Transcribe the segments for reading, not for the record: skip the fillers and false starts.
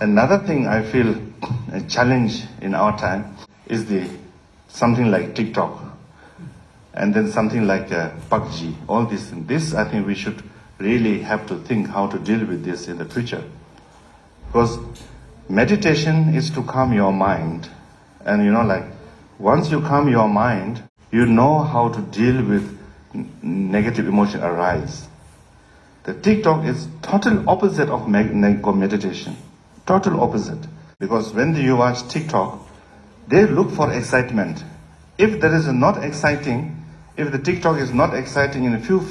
Another thing I feel a challenge in our time is something like TikTok, and then something like PUBG, all this. This, I think we should really have to think how to deal with this in the future. Because meditation is to calm your mind. And once you calm your mind, you know how to deal with negative emotion arise. The TikTok is total opposite of meditation. Total opposite. Because when you watch TikTok, they look for excitement. If there is not exciting, if the TikTok is not exciting in a few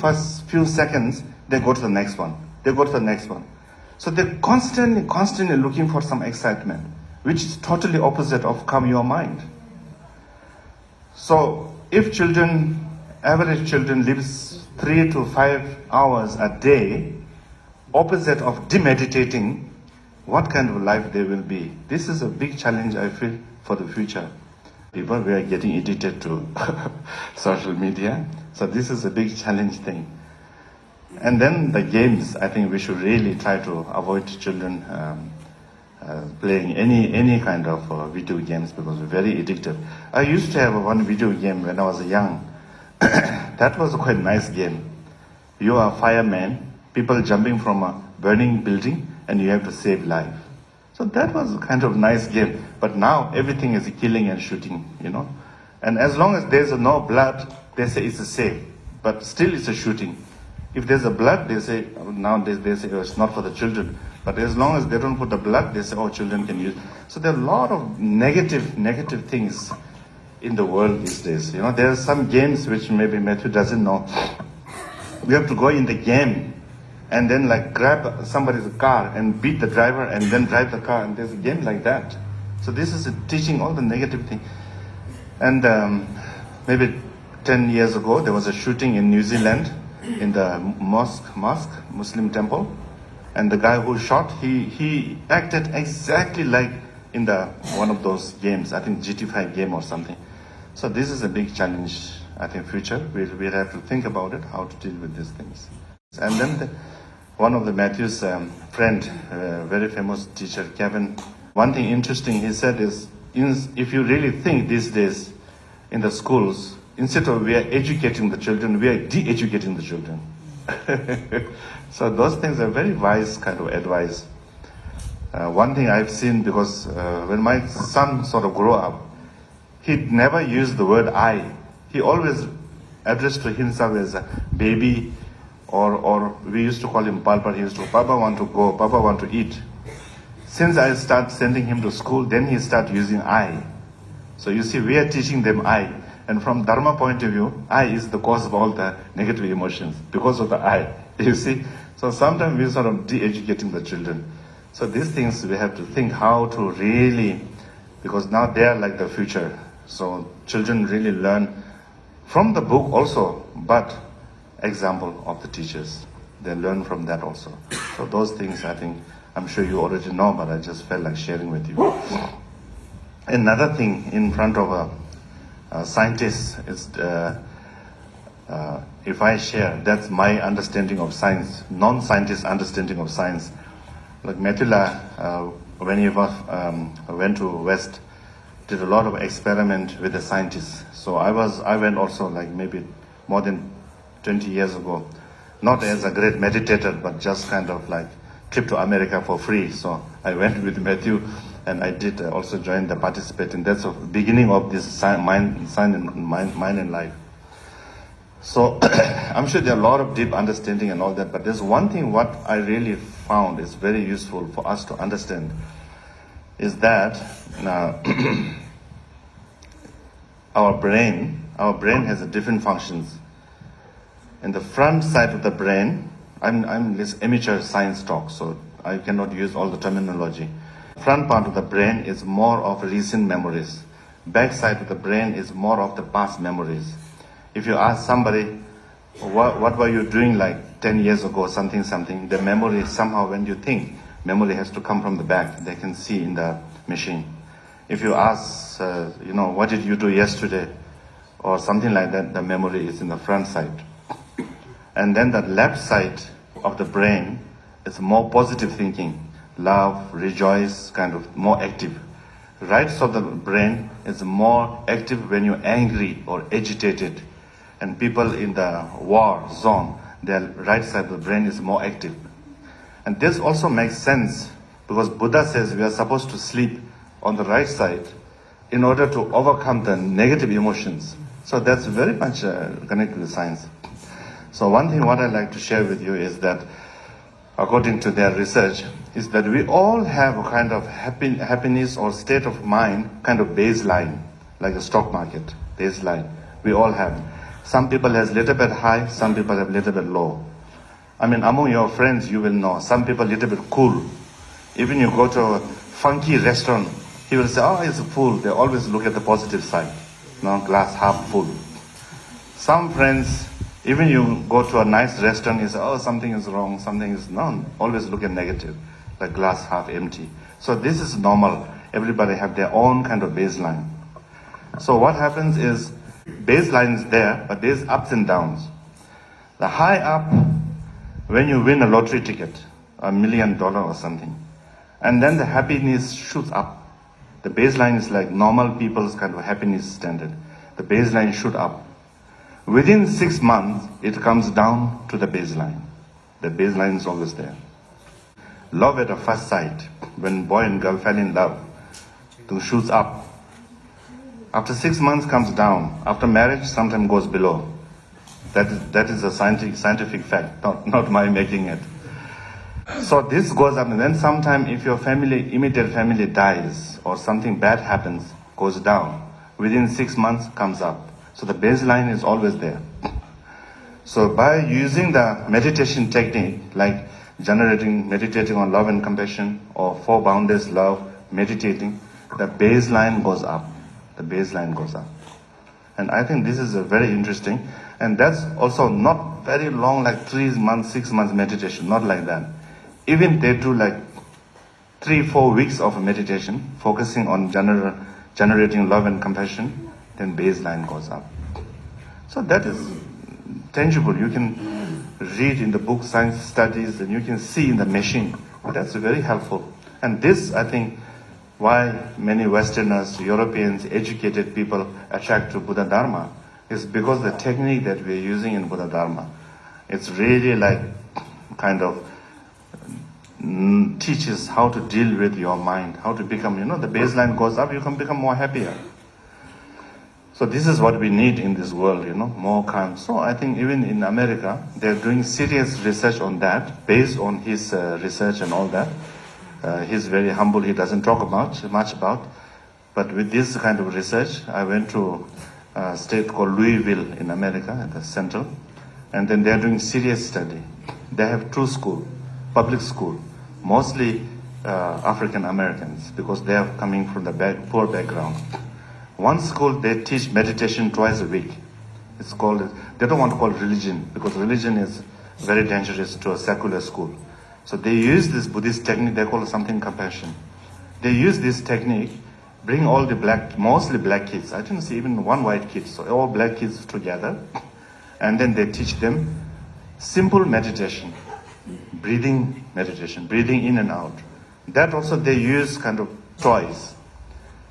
seconds, they go to the next one. They go to the next one. So they're constantly looking for some excitement, which is totally opposite of calm your mind. So if average children lives 3 to 5 hours a day, opposite of demeditating, what kind of life they will be? This is a big challenge, I feel, for the future. People, we are getting addicted to social media. So this is a big challenge thing. And then the games, I think we should really try to avoid children playing any kind of video games because we're very addicted. I used to have one video game when I was young. That was a quite nice game. You are a fireman, people jumping from a burning building, and you have to save life. So that was a kind of nice game. But now everything is killing and shooting, And as long as there's no blood, they say it's safe. But still it's a shooting. If there's a blood, they say, nowadays they say, it's not for the children. But as long as they don't put the blood, they say, children can use. So there are a lot of negative things in the world these days. There are some games which maybe Matthew doesn't know. We have to go in the game and then grab somebody's car and beat the driver and then drive the car, and there's a game like that. So this is teaching all the negative thing. And maybe 10 years ago, there was a shooting in New Zealand in the mosque, Muslim temple. And the guy who shot, he acted exactly like in one of those games, I think GT5 game or something. So this is a big challenge, I think, future. We'll have to think about it, how to deal with these things. And then one of the Matthew's friend, very famous teacher, Kevin, one thing interesting he said is, if you really think these days in the schools, instead of we are educating the children, we are de-educating the children. So those things are very wise kind of advice. One thing I've seen, because when my son sort of grew up, he'd never used the word I. He always addressed to himself as a baby, or we used to call him Papa. He used to, Papa want to go, Papa want to eat. Since I start sending him to school, then he start using I. So you see, we are teaching them I. And from Dharma point of view, I is the cause of all the negative emotions, because of the I. You see? So sometimes we're sort of de-educating the children. So these things we have to think how to really, because now they are like the future. So children really learn from the book also, but example of the teachers. They learn from that also. So those things, I think, I'm sure you already know, but I just felt like sharing with you. Another thing in front of a scientist is, if I share, that's my understanding of science, non-scientist understanding of science. Like Metula, when he went to West, did a lot of experiment with the scientists. So I went also maybe more than 20 years ago, not as a great meditator, but just kind of trip to America for free. So I went with Matthew, and I did also join the participate, and that's the beginning of this mind and life. So I'm sure there are a lot of deep understanding and all that, but there's one thing what I really found is very useful for us to understand is that our brain has a different functions. In the front side of the brain, I'm this amateur science talk, so I cannot use all the terminology. Front part of the brain is more of recent memories. Back side of the brain is more of the past memories. If you ask somebody, what were you doing 10 years ago, something, the memory somehow, when you think, memory has to come from the back. They can see in the machine. If you ask, what did you do yesterday, or something like that, the memory is in the front side. And then the left side of the brain is more positive thinking. love, rejoice, kind of more active. Right side of the brain is more active when you're angry or agitated. And people in the war zone, their right side of the brain is more active. And this also makes sense because Buddha says we are supposed to sleep on the right side in order to overcome the negative emotions. So that's very much connected with science. So one thing what I'd like to share with you is that according to their research, is that we all have a kind of happiness or state of mind, kind of baseline, like a stock market, baseline. We all have. Some people has little bit high, some people have little bit low. I mean, among your friends, you will know, some people little bit cool. Even you go to a funky restaurant, he will say, oh, it's full. They always look at the positive side, glass half full. Some friends, even you go to a nice restaurant, you say, oh, something is wrong, something is no. Always look at negative, like glass half empty. So this is normal. Everybody have their own kind of baseline. So what happens is, baseline is there, but there's ups and downs. The high up, when you win a lottery ticket, $1 million or something, and then the happiness shoots up. The baseline is like normal people's kind of happiness standard. The baseline shoot up. Within 6 months, it comes down to the baseline. The baseline is always there. Love at a first sight, when boy and girl fell in love, it shoots up. After 6 months comes down. After marriage, sometimes goes below. That is a scientific fact, not my making it. So this goes up, and then sometime if your immediate family dies or something bad happens, goes down. Within 6 months comes up. So the baseline is always there. So by using the meditation technique, like meditating on love and compassion, or 4 boundaries love, meditating, the baseline goes up. The baseline goes up. And I think this is a very interesting, and that's also not very long, like 3 months, 6 months meditation, not like that. Even they do like 3-4 weeks of meditation, focusing on generating love and compassion, then baseline goes up. So that is tangible. You can read in the book Science Studies, and you can see in the machine. That's very helpful. And this, I think, why many Westerners, Europeans, educated people attract to Buddha Dharma is because the technique that we're using in Buddha Dharma, it's really like kind of teaches how to deal with your mind, how to become, the baseline goes up, you can become more happier. So this is what we need in this world, more calm. So I think even in America, they're doing serious research on that, based on his research and all that. He's very humble, he doesn't talk much about. But with this kind of research, I went to a state called Louisville in America, at the central. And then they're doing serious study. They have 2 schools, public school, mostly African Americans, because they are coming from the poor background. One school, they teach meditation twice a week. It's called, they don't want to call it religion, because religion is very dangerous to a secular school. So they use this Buddhist technique, they call it something compassion. They use this technique, bring all the mostly black kids. I didn't see even one white kid, so all black kids together. And then they teach them simple meditation, breathing meditation, breathing in and out. That also they use kind of toys.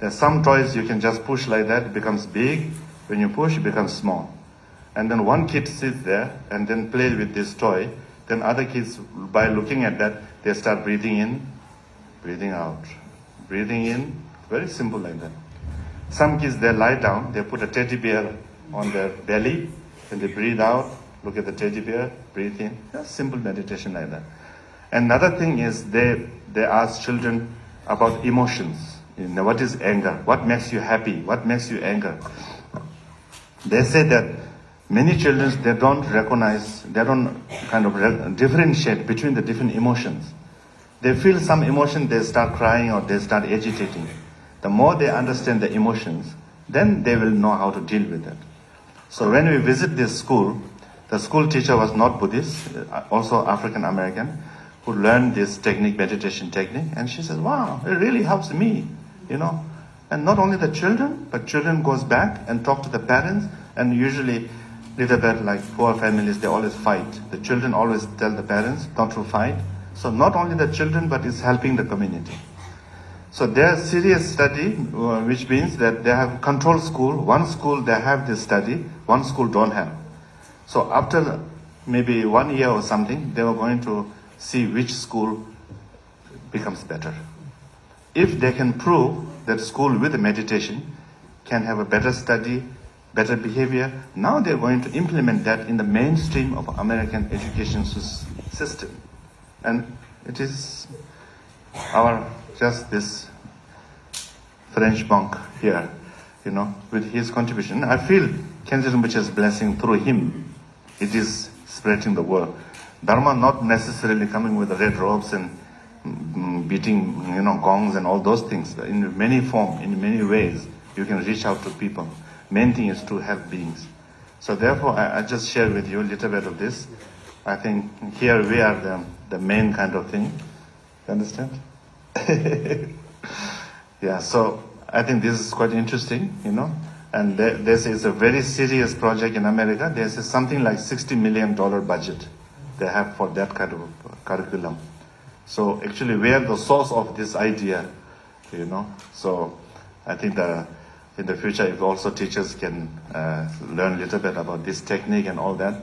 There's some toys you can just push like that, it becomes big. When you push, it becomes small. And then one kid sits there and then play with this toy. Then other kids, by looking at that, they start breathing in, breathing out. Breathing in, very simple like that. Some kids, they lie down, they put a teddy bear on their belly, and they breathe out, look at the teddy bear, breathe in. Just simple meditation like that. Another thing is they ask children about emotions. What is anger? What makes you happy? What makes you anger? They say that many children, they don't recognize, they don't kind of differentiate between the different emotions. They feel some emotion, they start crying or they start agitating. The more they understand the emotions, then they will know how to deal with it. So when we visit this school, the school teacher was not Buddhist, also African American, who learned this technique, meditation technique, and she says, wow, it really helps me, And not only the children, but children goes back and talk to the parents, and usually little bit like poor families, they always fight. The children always tell the parents not to fight, So not only the children, but it's helping the community. So there's serious study, which means that they have control school. One school they have this study, one school don't have. So after maybe 1 year or something, they were going to see which school becomes better. If they can prove that school with meditation can have a better study, better behavior, now they're going to implement that in the mainstream of American education system. And it is our, just this French monk here, with his contribution. I feel Khyentse Rinpoche's blessing through him. It is spreading the word. Dharma not necessarily coming with the red robes and beating, gongs and all those things. In many forms, in many ways, you can reach out to people. Main thing is to help beings. So therefore, I just share with you a little bit of this. I think here we are the main kind of thing. You understand? Yeah, so I think this is quite interesting, And this is a very serious project in America. There's something like $60 million budget they have for that kind of curriculum. So actually, we are the source of this idea, So I think in the future, if also teachers can learn a little bit about this technique and all that.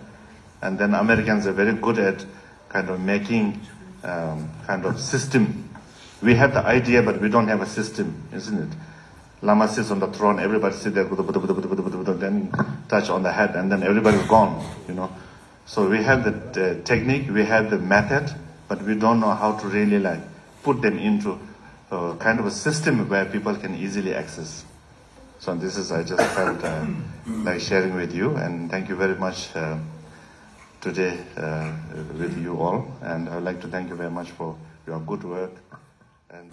And then Americans are very good at kind of making kind of system. We have the idea, but we don't have a system, isn't it? Lama sits on the throne, everybody sits there, then touch on the head, and then everybody's gone, So we have the technique, we have the method, but we don't know how to really put them into kind of a system where people can easily access. So this is, I just felt like sharing with you, and thank you very much today with you all. And I would like to thank you very much for your good work. And